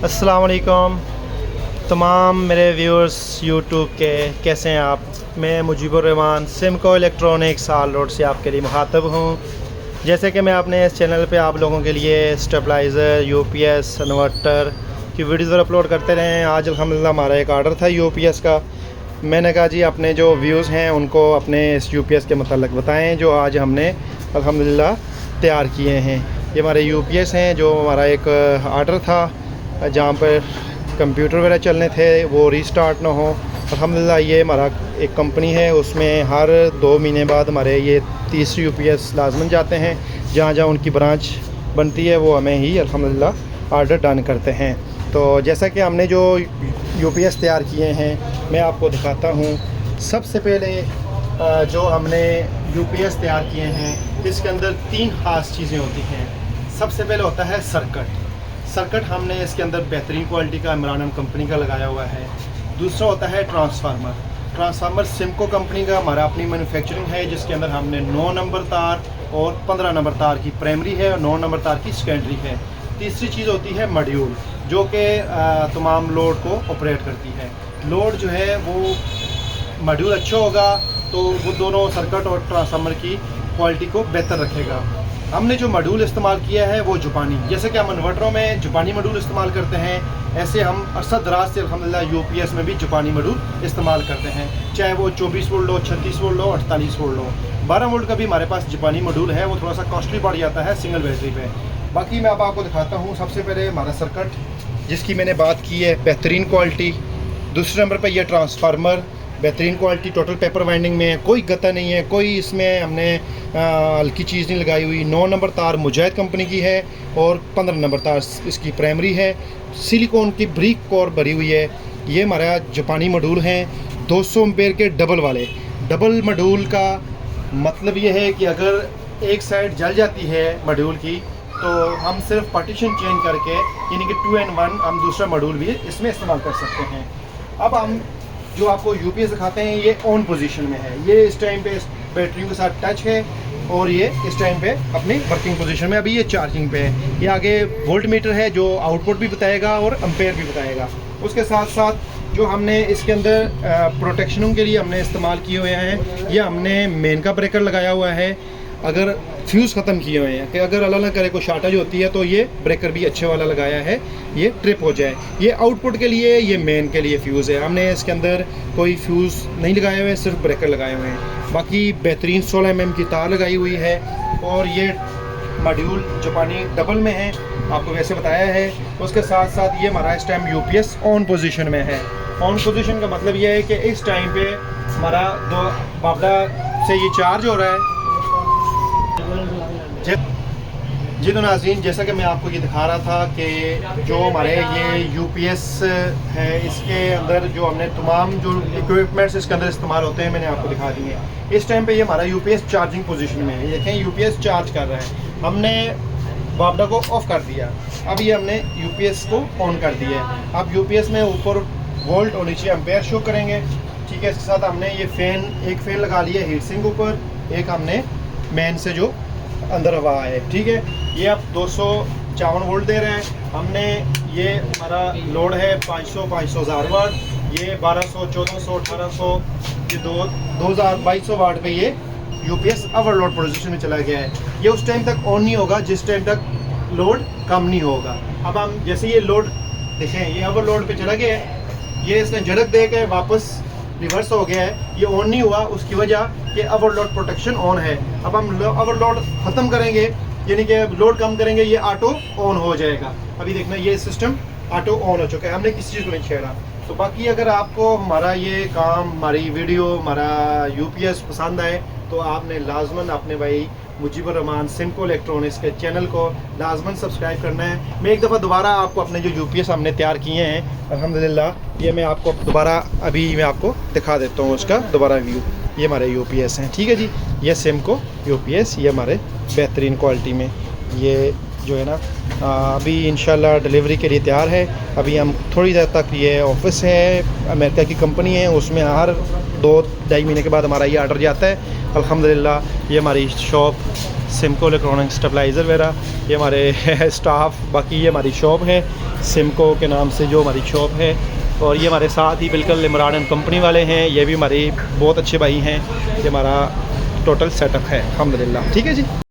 अस्सलाम वालेकुम तमाम मेरे व्यूअर्स यूट्यूब के, कैसे हैं आप। मैं मुजीबुर रहमान सिमको इलेक्ट्रॉनिक्स आल रोड से आपके लिए मुखातब हूँ। जैसे कि मैं अपने इस चैनल पे आप लोगों के लिए स्टेबलाइज़र, यूपीएस, इन्वर्टर की वीडियोज़ अपलोड करते रहे हैं। आज अल्हम्दुलिल्लाह हमारा एक आर्डर था यूपीएस का। मैंने कहा जी अपने जो व्यूज़ हैं उनको अपने इस यूपीएस के मतलब बताएँ जो आज हमने अल्हम्दुलिल्लाह तैयार किए हैं। ये हमारे यूपीएस हैं जो हमारा एक आर्डर था जहाँ पर कंप्यूटर वगैरह चलने थे वो रीस्टार्ट ना हो। अल्हम्दुलिल्लाह ये हमारा एक कंपनी है, उसमें हर 2 महीने बाद हमारे ये 30 यूपीएस लाजमन जाते हैं। जहाँ जहाँ उनकी ब्रांच बनती है वो हमें ही अल्हम्दुलिल्लाह आर्डर डन करते हैं। तो जैसा कि हमने जो यूपीएस तैयार किए हैं मैं आपको दिखाता हूँ। सबसे पहले जो हमने यूपीएस तैयार किए हैं इसके अंदर 3 ख़ास चीज़ें होती हैं। सबसे पहले होता है सर्किट हमने इसके अंदर बेहतरीन क्वालिटी का इमरान कंपनी का लगाया हुआ है। दूसरा होता है ट्रांसफार्मर सिमको कंपनी का हमारा अपनी मैन्युफैक्चरिंग है, जिसके अंदर हमने 9 नंबर तार और 15 नंबर तार की प्राइमरी है और 9 नंबर तार की सेकेंडरी है। तीसरी चीज़ होती है मॉड्यूल, जो कि तमाम लोड को ऑपरेट करती है। लोड जो है वो मॉड्यूल अच्छा होगा तो वो दोनों सर्किट और ट्रांसफार्मर की क्वालिटी को बेहतर रखेगा। हमने जो मॉड्यूल इस्तेमाल किया है वो जापानी, जैसे कि हम इन्वर्टरों में जापानी मॉड्यूल इस्तेमाल करते हैं, ऐसे हम अरसा दराज से अल्हम्दुलिल्लाह यूपीएस में भी जापानी मॉड्यूल इस्तेमाल करते हैं। चाहे वो 24 वोल्ट हो, 36 वोल्ट हो, 48 वोल्ट हो। 12 वोल्ट का भी हमारे पास जापानी मॉड्यूल है, वो थोड़ा सा कॉस्टली पड़ जाता है सिंगल बैटरी पे। बाकी मैं अब आपको दिखाता हूँ। सबसे पहले हमारा सर्किट जिसकी मैंने बात की है बेहतरीन क्वालिटी। दूसरे नंबर पर यह ट्रांसफार्मर बेहतरीन क्वालिटी, टोटल पेपर वाइंडिंग में है, कोई गता नहीं है, कोई इसमें हमने हल्की चीज़ नहीं लगाई हुई। 9 नंबर तार मुजाहिद कंपनी की है और 15 नंबर तार इसकी प्राइमरी है। सिलिकॉन की ब्रिक कोर भरी हुई है। ये हमारा जापानी मॉड्यूल हैं 200 एम्पेयर के डबल मॉड्यूल का मतलब ये है कि अगर एक साइड जल जाती है मॉड्यूल की तो हम सिर्फ पार्टीशन चेंज करके यानी कि 2 in 1 हम दूसरा मॉड्यूल भी इसमें इस्तेमाल कर सकते हैं। अब हम जो आपको यूपीएस दिखाते हैं ये ऑन पोजीशन में है। ये इस टाइम पे बैटरियों के साथ टच है और ये इस टाइम पे अपनी वर्किंग पोजीशन में, अभी ये चार्जिंग पे है। ये आगे वोल्ट मीटर है जो आउटपुट भी बताएगा और एम्पेयर भी बताएगा। उसके साथ साथ जो हमने इसके अंदर प्रोटेक्शनों के लिए हमने इस्तेमाल किए हुए हैं, ये हमने मेन का ब्रेकर लगाया हुआ है। अगर फ्यूज़ ख़त्म किए हुए हैं कि अगर अल्लाह ना करे कोई शॉर्टेज होती है तो ये ब्रेकर भी अच्छे वाला लगाया है, ये ट्रिप हो जाए। ये आउटपुट के लिए, ये मेन के लिए फ्यूज़ है। हमने इसके अंदर कोई फ्यूज़ नहीं लगाए हुए, सिर्फ ब्रेकर लगाए हुए हैं। बाकी बेहतरीन 16 mm की तार लगाई हुई है और ये मॉड्यूल जापानी डबल में है, आपको वैसे बताया है। उसके साथ साथ ये हमारा इस टाइम यूपीएस ऑन पोजीशन में है। ऑन पोजीशन का मतलब ये है कि इस टाइम पे हमारा दो बाबला से ये चार्ज हो रहा है। जी तो नाज़रीन, जैसा कि मैं आपको ये दिखा रहा था कि जो हमारे ये यूपीएस है इसके अंदर जो हमने तमाम जो इक्विपमेंट्स इसके अंदर इस्तेमाल होते हैं मैंने आपको दिखा दिए हैं। इस टाइम पे ये हमारा यूपीएस चार्जिंग पोजीशन में है। देखें यूपीएस चार्ज कर रहा है। हमने बाबला को ऑफ़ कर दिया, अब ये हमने यूपीएस को ऑन कर दिया है। अब यूपीएस में ऊपर वोल्ट और नीचे एम्पेयर शो करेंगे। ठीक है, इसके साथ हमने ये एक फ़ैन लगा लिया हीट सिंक ऊपर, एक हमने मेन से जो अंदर हवा है। ठीक है, ये अब 254 वोल्ट दे रहे हैं। हमने ये हमारा लोड है 500-1000 वाट, ये 1200, 1400, 1800, ये 2200 वाट पे ये यूपीएस ओवरलोड पोजीशन में चला गया है। ये उस टाइम तक ऑन नहीं होगा जिस टाइम तक लोड कम नहीं होगा। अब हम जैसे ये लोड देखें, ये ओवरलोड पे चला गया है, ये इसने झड़क दे के वापस रिवर्स हो गया है। ये ऑन नहीं हुआ, उसकी वजह कि ओवरलोड प्रोटेक्शन ऑन है। अब हम ओवरलोड ख़त्म करेंगे यानी कि लोड कम करेंगे, ये ऑटो ऑन हो जाएगा। अभी देखना ये सिस्टम ऑटो ऑन हो चुका है, हमने किसी चीज़ को नहीं छेड़ा। तो बाकी अगर आपको हमारा ये काम, हमारी वीडियो, हमारा यूपीएस पसंद आए तो आपने लाजमन अपने भाई मुजीबुर रहमान सिमको इलेक्ट्रॉनिक्स के चैनल को लाजमन सब्सक्राइब करना है। मैं एक दफ़ा दोबारा आपको अपने जो यूपीएस हमने तैयार किए हैं अल्हम्दुलिल्लाह, ये मैं आपको दोबारा अभी मैं आपको दिखा देता हूँ उसका दोबारा व्यू। ये हमारे यूपीएस हैं। ठीक है जी, ये सिमको यूपीएस, ये हमारे बेहतरीन क्वालिटी में ये जो है ना अभी इंशाल्लाह डिलीवरी के लिए तैयार है। अभी हम थोड़ी देर तक, ये ऑफिस है, अमेरिका की कंपनी है, उसमें हर 2-2.5 महीने के बाद हमारा ये आर्डर जाता है। अल्हम्दुलिल्लाह ये हमारी शॉप सिमको इलेक्ट्रॉनिक स्टेबलाइज़र वगैरह, ये हमारे स्टाफ, बाकी ये हमारी शॉप है सिमको के नाम से जो हमारी शॉप है। और ये हमारे साथ ही बिल्कुल इमरान एंड कंपनी वाले हैं, ये भी हमारे बहुत अच्छे भाई हैं। ये हमारा टोटल सेटअप है अल्हम्दुलिल्लाह। ठीक है जी।